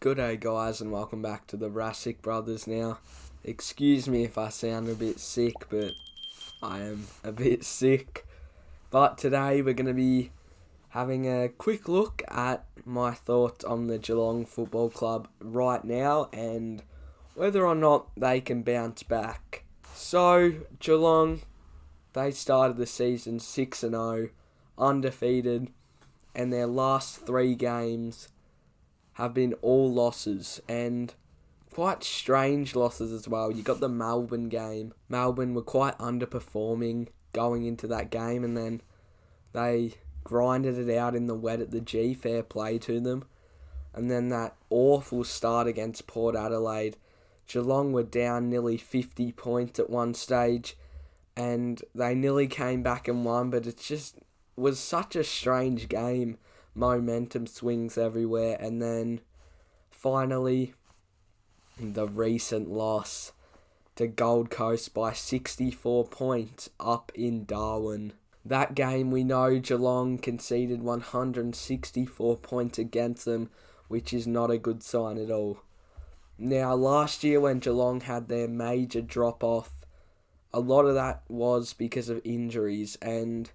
Good day, guys, and welcome back to the Rassick Brothers now. Excuse me if I sound a bit sick, but I am a bit sick. But today we're going to be having a quick look at my thoughts on the Geelong Football Club right now and whether or not they can bounce back. So, Geelong, they started the season 6-0, undefeated, and their last 3 games have been all losses, and quite strange losses as well. You got the Melbourne game. Melbourne were quite underperforming going into that game, and then they grinded it out in the wet at the G, fair play to them. And then that awful start against Port Adelaide. Geelong were down nearly 50 points at one stage, and they nearly came back and won, but it just was such a strange game. Momentum swings everywhere, and then finally the recent loss to Gold Coast by 64 points up in Darwin. That game, we know Geelong conceded 164 points against them, which is not a good sign at all. Now, last year when Geelong had their major drop-off, a lot of that was because of injuries, and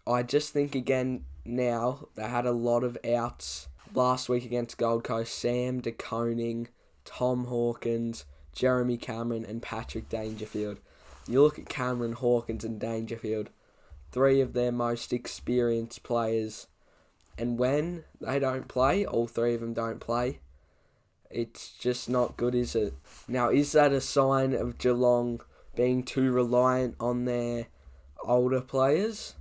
I just think again now they had a lot of outs last week against Gold Coast. Sam De Koning, Tom Hawkins, Jeremy Cameron and Patrick Dangerfield. You look at Cameron, Hawkins and Dangerfield, 3 of their most experienced players, and when they don't play, all 3 of them don't play, it's just not good, is it? Now, is that a sign of Geelong being too reliant on their older players?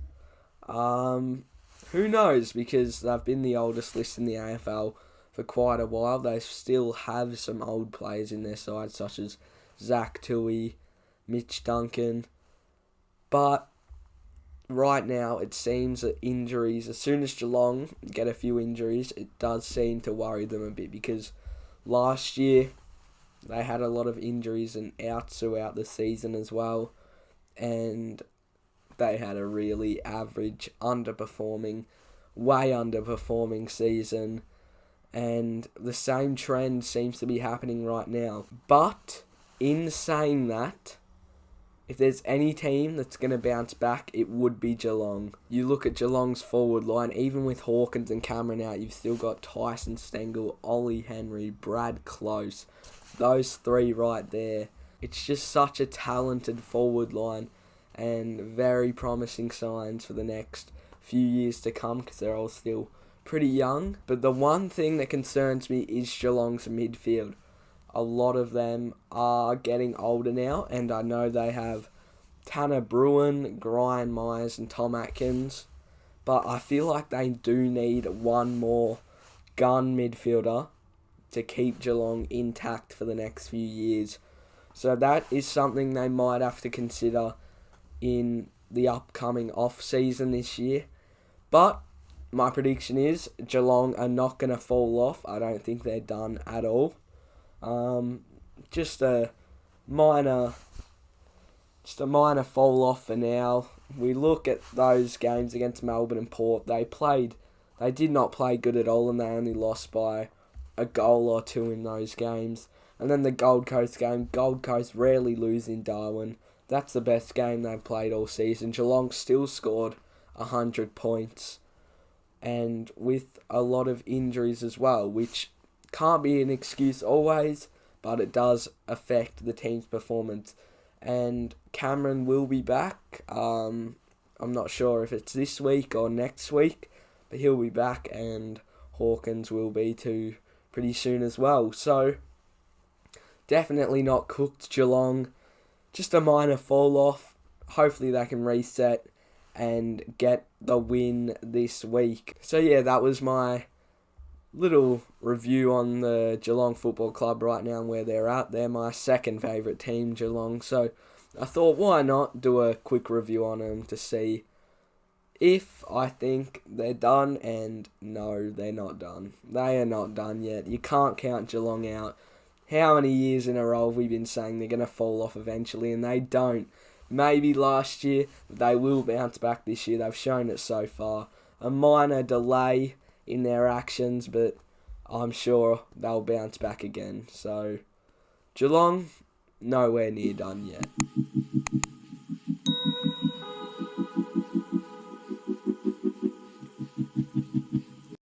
Who knows, because they've been the oldest list in the AFL for quite a while. They still have some old players in their side, such as Zach Tui, Mitch Duncan. But right now, it seems that injuries, as soon as Geelong get a few injuries, it does seem to worry them a bit, because last year they had a lot of injuries and outs throughout the season as well, and they had a really average, way underperforming season, and the same trend seems to be happening right now. But in saying that, if there's any team that's going to bounce back, it would be Geelong. You look at Geelong's forward line, even with Hawkins and Cameron out, you've still got Tyson Stengel, Ollie Henry, Brad Close. Those 3 right there. It's just such a talented forward line, and very promising signs for the next few years to come, because they're all still pretty young. But the one thing that concerns me is Geelong's midfield. A lot of them are getting older now, and I know they have Tanner Bruin, Brian Myers and Tom Atkins, but I feel like they do need one more gun midfielder to keep Geelong intact for the next few years. So that is something they might have to consider in the upcoming off-season this year. But my prediction is Geelong are not going to fall off. I don't think they're done at all. Just a minor fall off for now. We look at those games against Melbourne and Port. They did not play good at all, and they only lost by a goal or 2 in those games. And then the Gold Coast game. Gold Coast rarely lose in Darwin. That's the best game they've played all season. Geelong still scored 100 points, and with a lot of injuries as well, which can't be an excuse always, but it does affect the team's performance. And Cameron will be back. I'm not sure if it's this week or next week, but he'll be back, and Hawkins will be too pretty soon as well. So, definitely not cooked, Geelong. Just a minor fall off. Hopefully they can reset and get the win this week. So yeah, that was my little review on the Geelong Football Club right now and where they're at. They're my second favourite team, Geelong. So I thought, why not do a quick review on them to see if I think they're done. And no, they're not done. They are not done yet. You can't count Geelong out. How many years in a row have we been saying they're going to fall off eventually, and they don't? Maybe last year, but they will bounce back this year. They've shown it so far. A minor delay in their actions, but I'm sure they'll bounce back again. So, Geelong, nowhere near done yet.